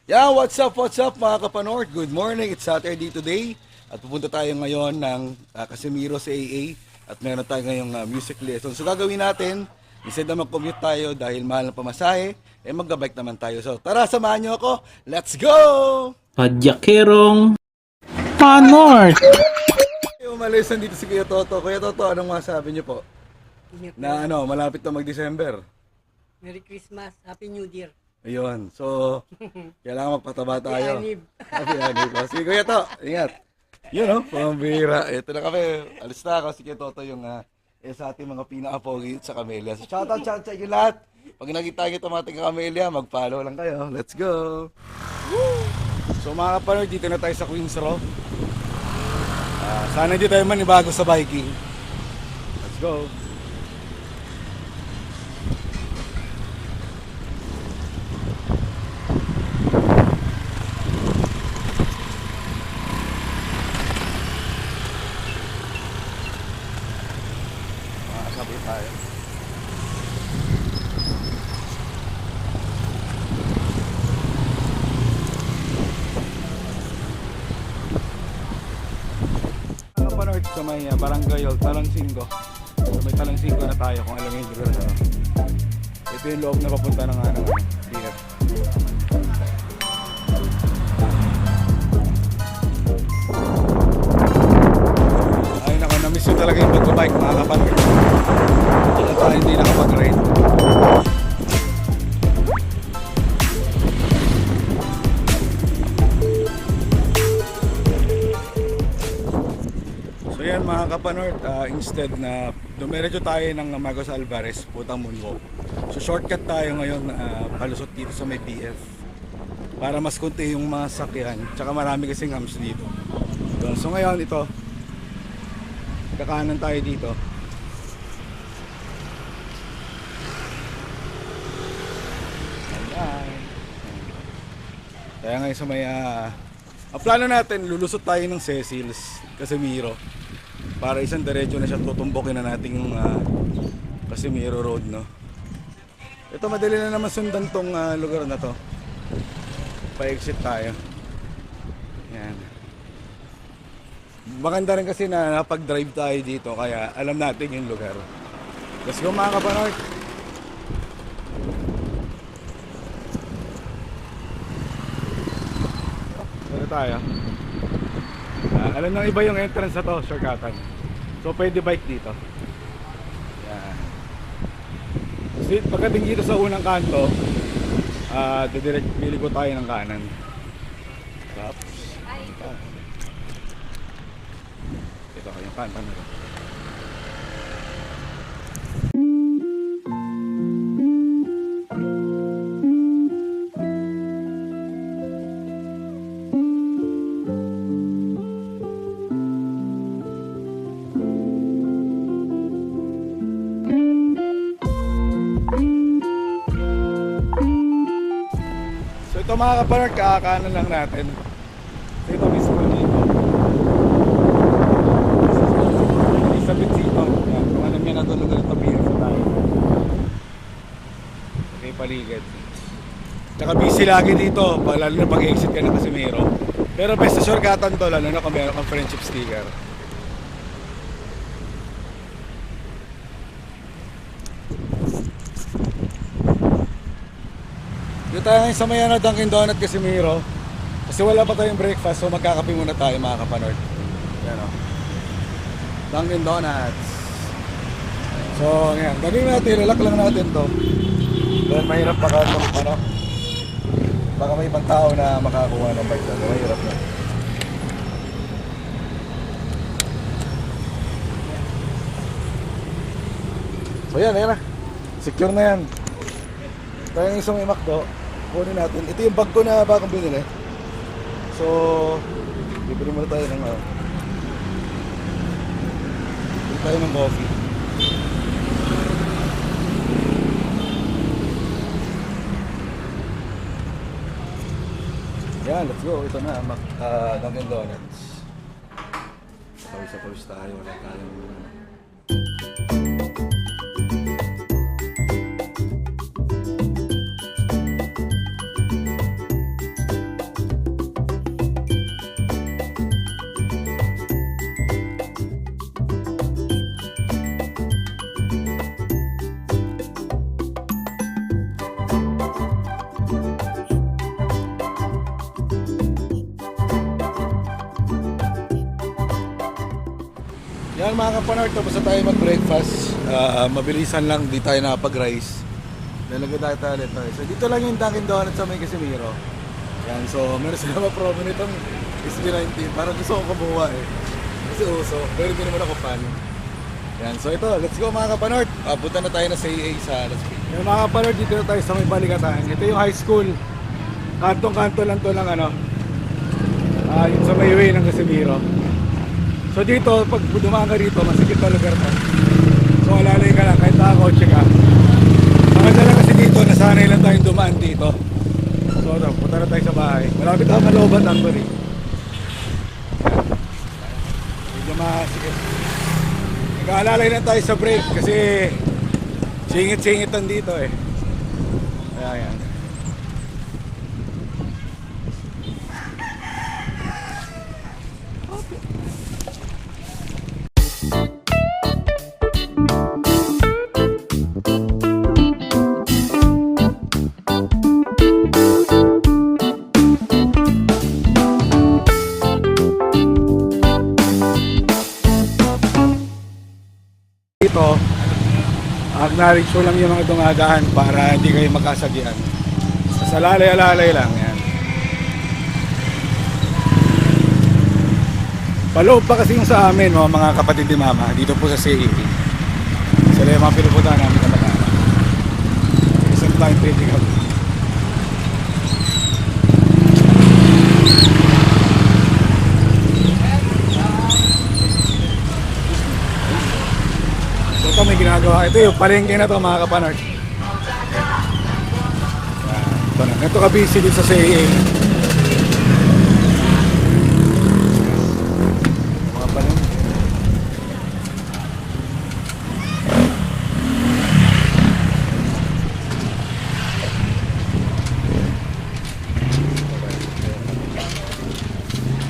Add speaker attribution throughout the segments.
Speaker 1: Yeah, what's up mga kapanord? Good morning, it's Saturday today. At pupunta tayo ngayon ng Casimiro sa AA. At meron tayo ngayong music lesson. So gagawin natin, instead na mag-commute tayo dahil mahal ng pamasahe, mag-bike naman tayo. So tara, samahan nyo ako. Let's go!
Speaker 2: Padyakerong Panort.
Speaker 1: Umalis dito si Kuya Toto. Kuya Toto, anong masabi niyo po? Na malapit na mag-December.
Speaker 3: Merry Christmas, Happy New Year.
Speaker 1: Ayun, so kailangan magpataba tayo.
Speaker 3: Happy Anib.
Speaker 1: Happy Anib. Sige Kuya To, ingat. Yun pambira. Ito na kami. Alis na ako. Si Kuya Toto yung sa ating mga pinaka-pogi sa Camellia. So shoutout sa inyo lahat. Pag nakita kita mga taga Camellia, mag-follow lang kayo. Let's go! Woo! So mga kapanood, dito na tayo sa Queens Row. Sana hindi tayo manibago sa biking. Let's go! Makakasabay tayo. Kapanood sa may Barangay Talangsinggo. So may Talangsinggo na tayo kung alam yung lugar na to. Ito yung loob na papunta ng DF. Ay nako, na-miss yun talaga yung pag-bike mga kapanood. Kaya tayo hindi nakapag-ride. So yan mga kapanord, instead na dumiretso tayo ng Magos Alvarez, putang moonwalk. So shortcut tayo ngayon, palusot dito sa may PF. Para mas kunti yung mga sakyan, tsaka marami kasing hams dito. So ngayon ito, kakanan tayo dito. Ayan. Kaya ngayon sa may ang plano natin, lulusot tayo ng Cecil's, Casimiro. Para isang diretso na siya, tutumbokin na natin yung Casimiro Road, no? Ito, madali na naman sundan tong lugar na to. Pa-exit tayo. Yan. Maganda rin kasi na napag-drive tayo dito, kaya alam natin yung lugar. Let's go mga kapanood! Tayo. Alam nang iba yung entrance na to, shortcutan. So pwede bike dito. Yan. So, pagdating dito sa unang kanto, didirect pili ko tayo ng kanan. Tapos ito kayong kanto na to. Ito mga kapark, kakakanan lang natin. So ito mismo dito. Elizabeth dito. Kung alam niya na ito lugar ito, beautiful tayo. Okay, paligid. Tsaka busy lagi dito, lalo na pag-exit ka ng Casimiro. Pero best na shortcutan to, lalo na kung meron kang friendship sticker. Dito tayo ngayon sa may Dunkin Donut Casimiro. Kasi wala pa tayong breakfast, so magkakape muna tayo mga kapanord. Yan o. Dunkin Donuts. So yan, gagawin natin, lalak lang natin to. Dahil mahirap baka baka may ibang tao na makakuha ng bike doon. Mahirap na. So yan na. Secure na yan. Tayo yung isang may McDo, kunin natin. Ito yung bag ko na bakang binili. So, bibili muna tayo ng bibili tayo ng coffee. Yan, let's go. Ito na, Dunkin Donuts. Pawis tayo, wala tayong Yan mga kapanort, tapos na tayo mag-breakfast. Mabilisan lang, di tayo nakapag-rice. Lalagay tayo toilet tayo. So dito lang yung Dunkin Donuts sa may Casimiro. Yan, so meron sila ma-promo nitong SB19. Parang gusto ko kumuha eh. Kasi uso, pero hindi naman ako fan. Yan, so ito, let's go mga kapanort. Punta na tayo na sa AA sa Las Piñas. Yan mga kapanort, dito na tayo sa may Balikatan. Ito yung high school. Kantong-kanto lang to ng ano. Yung sa may way ng Casimiro. So dito, pag dumaan ka rito, masikip na lugar to. So alalay ka lang, kahit nakakotse ka. Maganda lang kasi dito, nasanay lang tayong dumaan dito. So ito, punta na tayo sa bahay. Malapit ako malooban actually. Medyo masikip. Nag-aalalay lang tayo sa break kasi singit-singitan dito eh. Ayan. Dito, acknowledge ko lang yung mga dumadaan para hindi kayo magkasagian. Sa lalay-alalay lang yan. Paloob pa kasi yung sa amin, mga kapatid ni Mama, dito po sa CET. Sila yung mga pinupuntahan namin kapatid. Isang time pwedeng ako. Ito may ginagawa. Ito yung palengke na to mga kapanart. Ito na. Ito ka busy din sa CA. Mga palengke.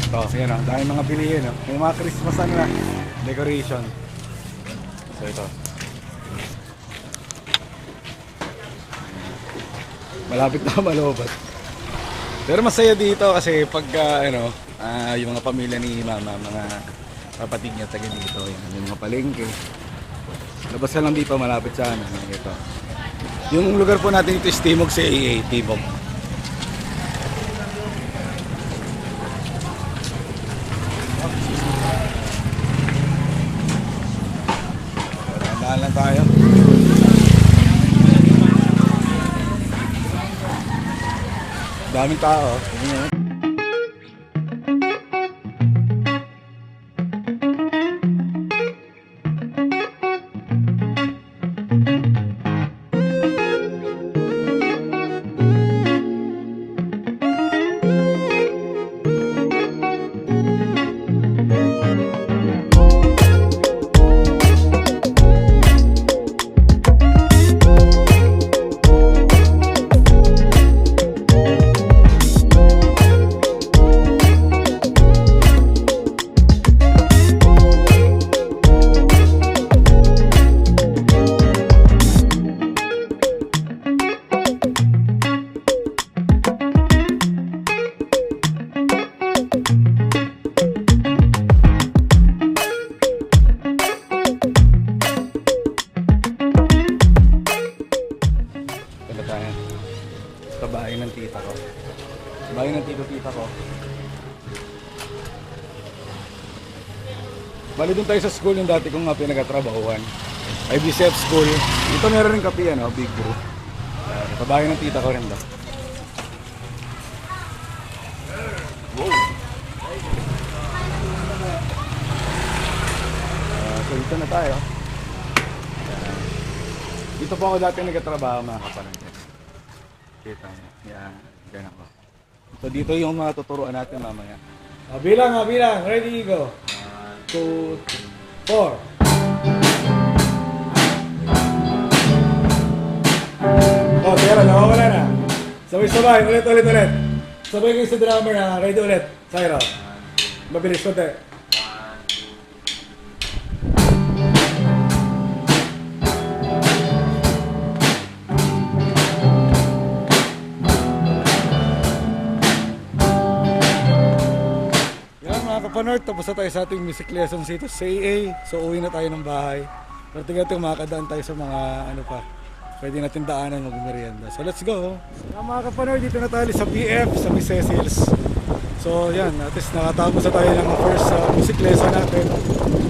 Speaker 1: Ito, yan o. Dahil mga bilihin o. May mga Christmas ano na. Decoration. So ito. Malapit na maloobat. Pero masaya dito kasi pag yung mga pamilya ni Mama, mga kapatid niya taga dito, yan, yung mga palengke. Labas ka lang dito malapit sa amin. Ito. Yung lugar po natin ito is Timog sa AA, Timog. Daan lang tayo. Daming tao. Sa bahay ng tita ko. Sa bahay ng tito-tita ko. Bali doon tayo sa school yung dati kong pinagatrabahuan. IBCF school. Dito meron rin kape Big Brew. Sa bahay ng tita ko rin daw. Wow. So dito na tayo. Dito po ako dati nagtatrabaho mga kapatid. Kita niyo. Yan. Ganyan ko. So dito yung mga tuturuan natin mamaya. Bilang. Ready, go. 1, 2, 3, 4. Oh, tira. Nawawala na. Sabay-sabay. Ulit. Sabay kayo sa drummer ha. Ready ulit. Cyro. Mabilis konti. kapanort, tapos na tayo sa ating music lessons dito sa AA. So uwi na tayo ng bahay. Pero tingnan makakadaan tayo sa mga ano pa. Pwede natin daanan mag-merienda. So let's go. So, mga kapanort, dito na tayo sa PF, sa Miss Cecil's. So yan, at least nakatapos na tayo ng first music lesson natin.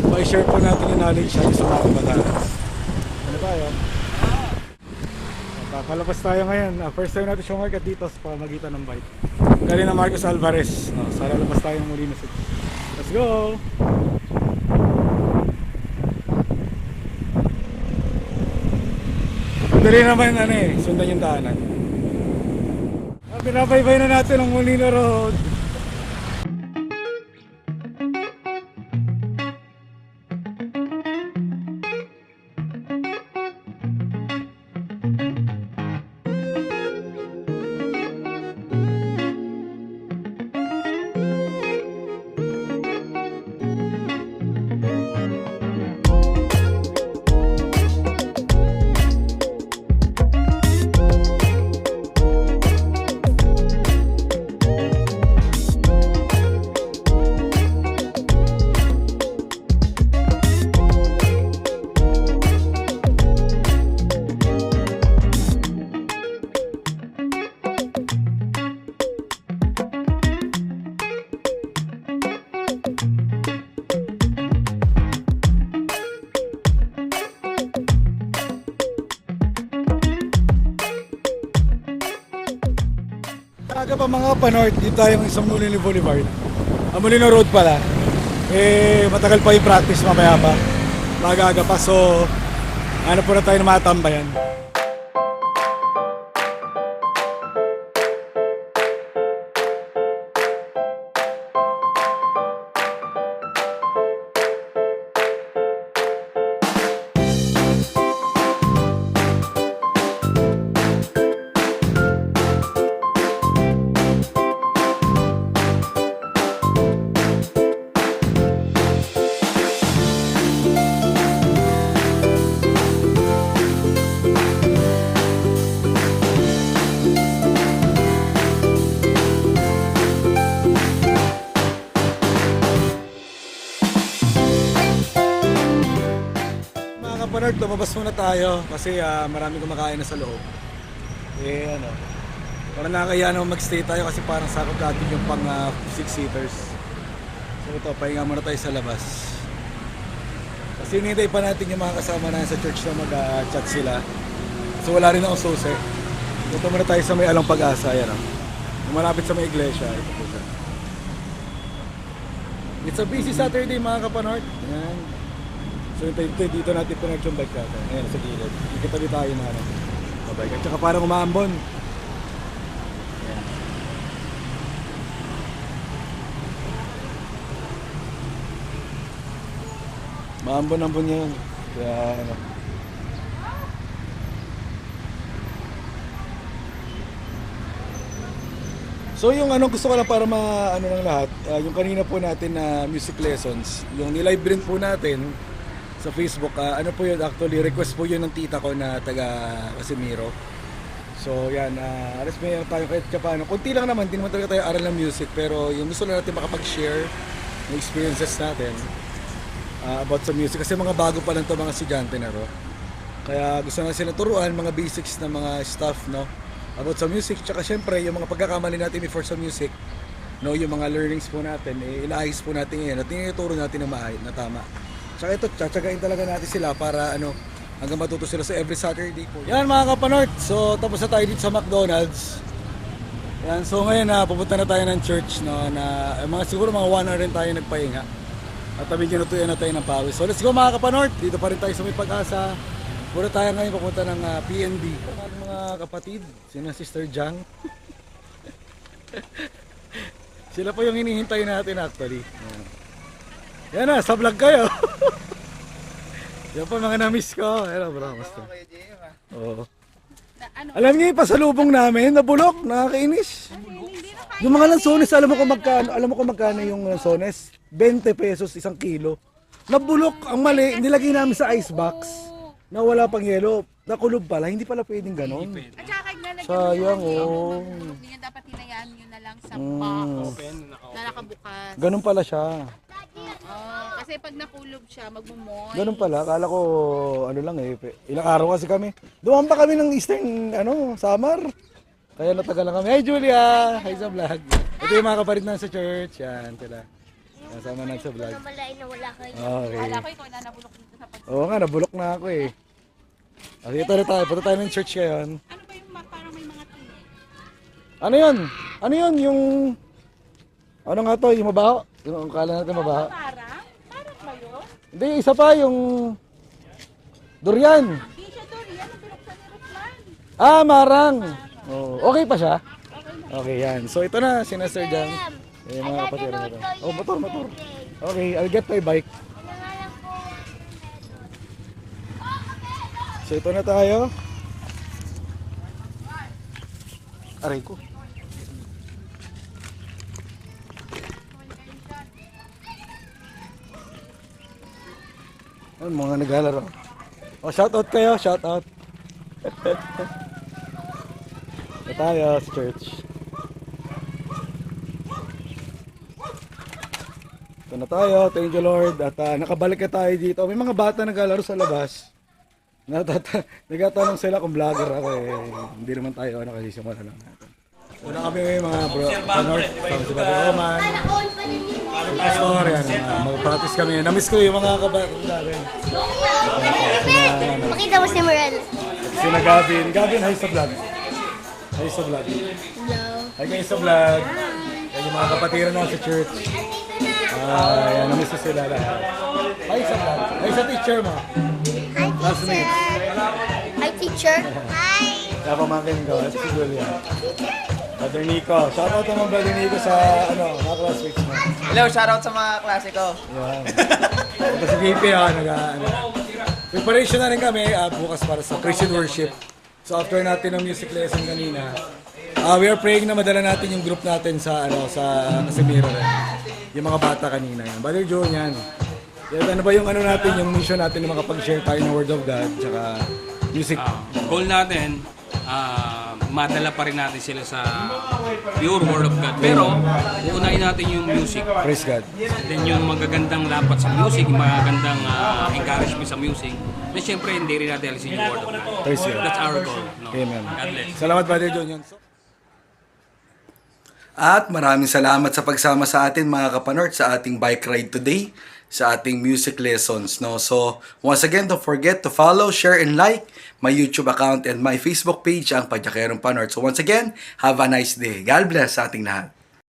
Speaker 1: May-share po natin yung knowledge natin sa mga kabataan. Ano tayo? Papalabas tayo ngayon. First time natin siya market dito sa pamagitan ng bike. Kanina Marcos Alvarez. No, so lalabas tayo ng Molino City. Let's go! Madali naman sundan yung daanan. Binabaybay na natin ang Molino Road. Aga pa mga pa-north, dito tayong isang Molino Boulevard. Molino Road pala. Matagal pa yung practice mamaya pa. Maaga pa, so ano po na tayo na matambayan. Kapanort, lumabas muna tayo kasi maraming kumakain na sa loob. Parang nakakaya naman magstay tayo kasi parang sakop natin yung pang 6-seaters. So ito, pahinga muna tayo sa labas. Kasi hinihintay pa natin yung mga kasama na sa church na mag-chat sila. So wala rin akong susi. Dito muna tayo sa may Along Pag-asa. Yan, malapit sa may iglesia. Ito po siya. It's a busy Saturday mga kapanort. Yan. So dito natin pinag yung bike natin. Ayan, sa gilid. Ikitabi tayo na bike. At saka parang umaambon. Ayan. Maambon-ambon yan. Kaya So yung gusto ko lang para ng lahat, yung kanina po natin na music lessons, yung nilive rin po natin sa Facebook, po yun, actually request po yun ng tita ko na taga Casimiro. So yan, alas may tayo kahit paano. Kunti lang naman, hindi naman talaga tayo aral ng music, pero yung gusto na natin makapag-share ng experiences natin about sa music. Kasi mga bago pa lang to mga estudyante na ro. Kaya gusto na sila turuan, mga basics na mga stuff, no? About sa music, tsaka syempre yung mga pagkakamali natin before sa music, no? Yung mga learnings po natin, ilaayos po natin ngayon at tinuturo natin na tama. Tsaka ito, tsatsagain talaga natin sila para hanggang matuto sila sa every Saturday po. Yan mga kapanort, so tapos na tayo dito sa McDonald's. Yan, so ngayon pupunta na tayo ng church, no, na siguro mga 1 hour rin tayo nagpahinga. At nabiginutuyan na tayo ng pawis. So let's go mga kapanort, dito pa rin tayo sa may Pag-asa. Puro tayo ngayon papunta ng PNB. Mga kapatid, sina Sister Jang. Sila po yung hinihintay natin actually. Yan na, sa vlog kayo. Yan pa mga na-miss ko. Hello bro, basta. Oo. Alam niyo yung pasalubong namin, nabulok, nakakainis. Yung mga lansones, alam mo kung magkano yung lansones? 20 pesos isang kilo. Nabulok, ang mali, nilagay namin sa ice box. Na wala pang yelo. Nakulob pala, hindi pala pwedeng ganon.
Speaker 4: At saka nalagyan
Speaker 1: Sayang,
Speaker 4: mo
Speaker 1: oh.
Speaker 4: hindi nyo dapat hinayaan nyo na lang sa box. Na nakabukas.
Speaker 1: Ganun pala siya.
Speaker 4: Kasi pag nakulob siya, magmumoy.
Speaker 1: Ganun pala. Akala ko, ano lang eh. Ilang araw kasi kami. Dumaan pa kami ng Eastern, summer. Kaya natagal lang kami. Hey Julia! Hi sa vlog. Ito yung mga kaparit na sa church. Yan, sila. Kasama na sa vlog.
Speaker 5: Namalain na wala kayo.
Speaker 1: Okay.
Speaker 4: Wala ko ikaw na nabulok dito sa pag...
Speaker 1: Oo nga, nabulok na ako eh. Okay, ito na tayo. Punta tayo ng church ngayon.
Speaker 4: Ano ba yung parang may mga tingin?
Speaker 1: Ano yun? Ano yun? Yung... Ano nga to? Yung mabaho? Yung kala natin mabaho?
Speaker 4: Parang? Parang ba yun?
Speaker 1: Hindi, isa pa yung... Durian.
Speaker 4: Di siya doon. Yan ang binuksan ni Ruslan.
Speaker 1: Ah, marang. Oh, okay pa siya? Okay, yan. So ito na, sinasir dyan. Yung mga kapatid na ito. Oh, motor. Okay, I'll get my bike.
Speaker 5: Nangalan ko.
Speaker 1: So ito na tayo. Aray ko. Ay, mga naglalaro. Oh, shout out kayo, shout out. Ito tayo sa church. Ito na tayo, thank you Lord. At nakabalik na tayo dito. May mga bata naglalaro sa labas. Nagtatanong sila kung vlogger ako eh. Hindi naman tayo kasi simula lang natin. Una kami mga bro, sa North, from si Brother Roman. Pastor, yan. Mag-practice kami. Namiss ko yung mga kabatang natin.
Speaker 5: Pakita mo si Morel.
Speaker 1: Sina Gavin. Gavin, hi sa vlog. Hi sa vlog.
Speaker 5: Hello.
Speaker 1: Hi kayo sa vlog. Yan yung mga kapatiran na sa church. Yan, namiss ko sila lahat. Hi sa vlog. Hi sa teacher mo.
Speaker 5: Hi, teacher. Hi, teacher. Hi.
Speaker 1: Napamangkin ko, si Julia. Brother Nico. Shoutout naman Brother Nico sa, mga classmates mo.
Speaker 6: Hello, shoutout sa mga klase ko.
Speaker 1: Yan. Ito si VP, Preparation na rin kami bukas para sa Christian worship. So after natin ng music lesson kanina, we are praying na madala natin yung group natin sa Casimiro rin. Yung mga bata kanina yan. Brother Joe yan. Yan, ano ba yung natin, yung mission natin na makapag-share tayo ng Word of God, tsaka music.
Speaker 7: Goal natin, madala pa rin natin sila sa pure Word of God. Pero, uunahin natin yung music.
Speaker 1: Praise God.
Speaker 7: Then yung magagandang lapat sa music, magagandang encouragement sa music. Then syempre, hindi rin natin alisin yung Word of God.
Speaker 1: Praise God.
Speaker 7: That's our goal. No?
Speaker 1: Amen.
Speaker 7: God bless.
Speaker 1: Salamat Brother John. Yan. At maraming salamat sa pagsama sa atin mga kapanort sa ating bike ride today, sa ating music lessons. No? So, once again, don't forget to follow, share, and like my YouTube account and my Facebook page, ang Padyakerong Panort. So once again, have a nice day. God bless sa ating lahat.